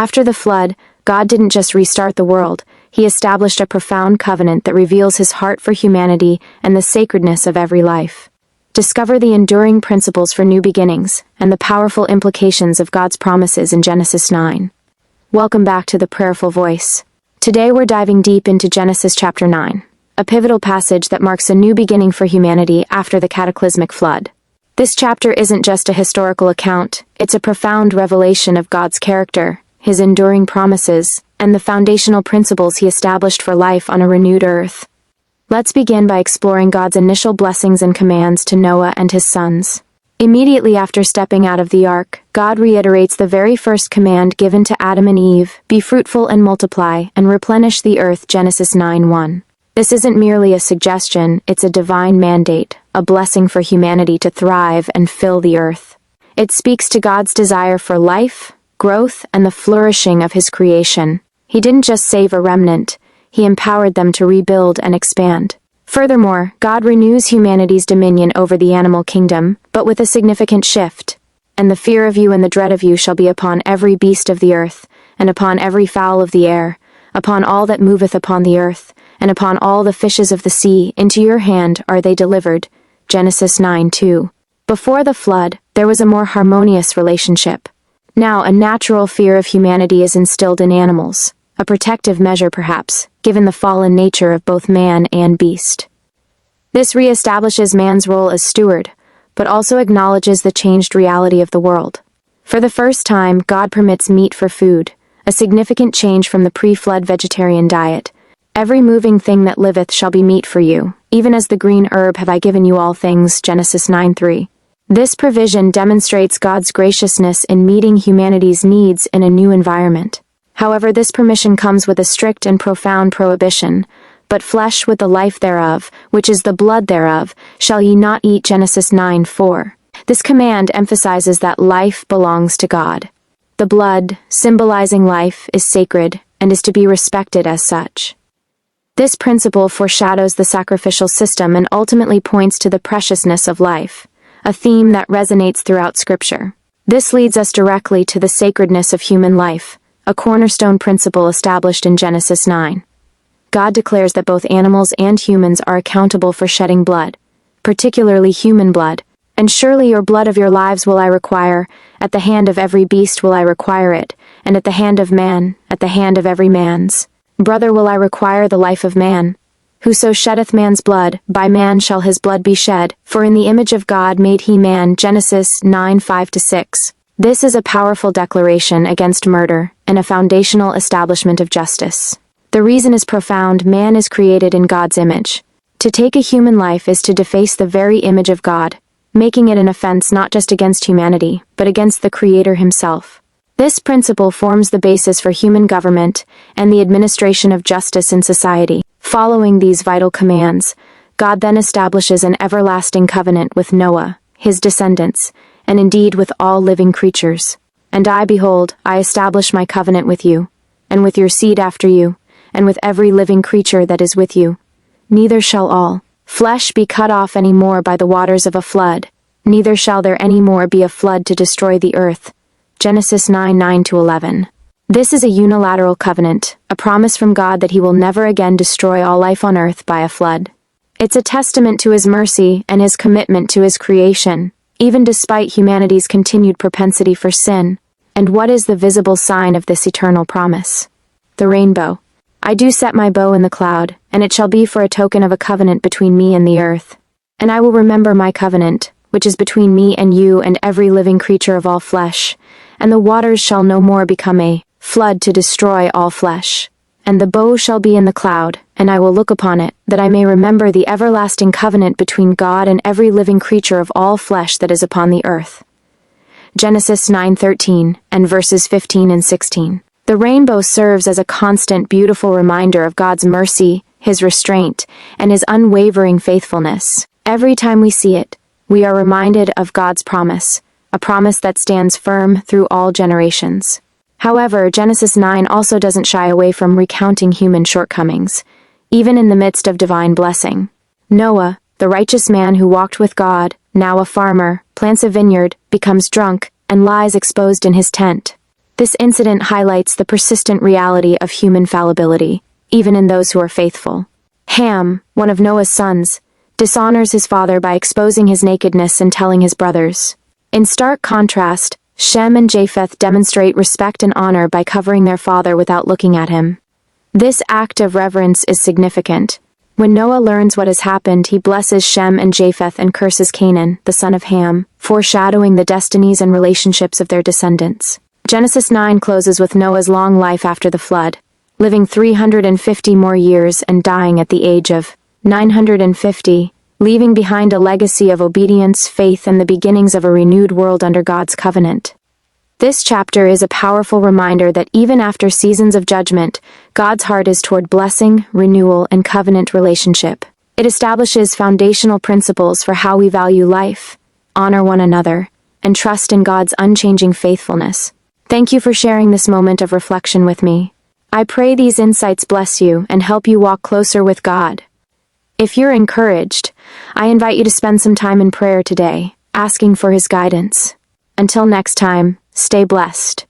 After the flood, God didn't just restart the world, he established a profound covenant that reveals his heart for humanity and the sacredness of every life. Discover the enduring principles for new beginnings and the powerful implications of God's promises in Genesis 9. Welcome back to the Prayerful Voice. Today we're diving deep into Genesis chapter 9, a pivotal passage that marks a new beginning for humanity after the cataclysmic flood. This chapter isn't just a historical account, it's a profound revelation of God's character, his enduring promises, and the foundational principles he established for life on a renewed earth. Let's begin by exploring God's initial blessings and commands to Noah and his sons. Immediately after stepping out of the ark, God reiterates the very first command given to Adam and Eve: be fruitful and multiply, and replenish the earth, Genesis 9:1. This isn't merely a suggestion, it's a divine mandate, a blessing for humanity to thrive and fill the earth. It speaks to God's desire for life, growth, and the flourishing of his creation. He didn't just save a remnant, he empowered them to rebuild and expand. Furthermore, God renews humanity's dominion over the animal kingdom, but with a significant shift. And the fear of you and the dread of you shall be upon every beast of the earth, and upon every fowl of the air, upon all that moveth upon the earth, and upon all the fishes of the sea. Into your hand are they delivered. Genesis 9:2. Before the flood, there was a more harmonious relationship. Now a natural fear of humanity is instilled in animals, a protective measure perhaps, given the fallen nature of both man and beast. This reestablishes man's role as steward, but also acknowledges the changed reality of the world. For the first time, God permits meat for food, a significant change from the pre-flood vegetarian diet. Every moving thing that liveth shall be meat for you, even as the green herb have I given you all things, Genesis 9:3. This provision demonstrates God's graciousness in meeting humanity's needs in a new environment. However, this permission comes with a strict and profound prohibition. But flesh with the life thereof, which is the blood thereof, shall ye not eat, Genesis 9:4. This command emphasizes that life belongs to God. The blood, symbolizing life, is sacred and is to be respected as such. This principle foreshadows the sacrificial system and ultimately points to the preciousness of life, a theme that resonates throughout Scripture. This leads us directly to the sacredness of human life, a cornerstone principle established in Genesis 9. God declares that both animals and humans are accountable for shedding blood, particularly human blood. And surely your blood of your lives will I require, at the hand of every beast will I require it, and at the hand of man, at the hand of every man's brother will I require the life of man. Whoso sheddeth man's blood, by man shall his blood be shed, for in the image of God made he man, Genesis 9:5-6. This is a powerful declaration against murder, and a foundational establishment of justice. The reason is profound: man is created in God's image. To take a human life is to deface the very image of God, making it an offense not just against humanity, but against the Creator himself. This principle forms the basis for human government and the administration of justice in society. Following these vital commands, God then establishes an everlasting covenant with Noah, his descendants, and indeed with all living creatures. And I, behold, I establish my covenant with you, and with your seed after you, and with every living creature that is with you. Neither shall all flesh be cut off any more by the waters of a flood, neither shall there any more be a flood to destroy the earth. Genesis 9:9-11. This is a unilateral covenant, a promise from God that he will never again destroy all life on earth by a flood. It's a testament to his mercy and his commitment to his creation, even despite humanity's continued propensity for sin. And what is the visible sign of this eternal promise? The rainbow. I do set my bow in the cloud, and it shall be for a token of a covenant between me and the earth. And I will remember my covenant, which is between me and you and every living creature of all flesh. And the waters shall no more become a flood to destroy all flesh. And the bow shall be in the cloud, and I will look upon it, that I may remember the everlasting covenant between God and every living creature of all flesh that is upon the earth. Genesis 9:13 and verses 15 and 16. The rainbow serves as a constant, beautiful reminder of God's mercy, his restraint, and his unwavering faithfulness. Every time we see it, we are reminded of God's promise, a promise that stands firm through all generations. However, Genesis 9 also doesn't shy away from recounting human shortcomings, even in the midst of divine blessing. Noah, the righteous man who walked with God, now a farmer, plants a vineyard, becomes drunk, and lies exposed in his tent. This incident highlights the persistent reality of human fallibility, even in those who are faithful. Ham, one of Noah's sons, dishonors his father by exposing his nakedness and telling his brothers. In stark contrast, Shem and Japheth demonstrate respect and honor by covering their father without looking at him. This act of reverence is significant. When Noah learns what has happened, he blesses Shem and Japheth and curses Canaan, the son of Ham, foreshadowing the destinies and relationships of their descendants. Genesis 9 closes with Noah's long life after the flood, living 350 more years and dying at the age of 950, leaving behind a legacy of obedience, faith, and the beginnings of a renewed world under God's covenant. This chapter is a powerful reminder that even after seasons of judgment, God's heart is toward blessing, renewal, and covenant relationship. It establishes foundational principles for how we value life, honor one another, and trust in God's unchanging faithfulness. Thank you for sharing this moment of reflection with me. I pray these insights bless you and help you walk closer with God. If you're encouraged, I invite you to spend some time in prayer today, asking for His guidance. Until next time, stay blessed.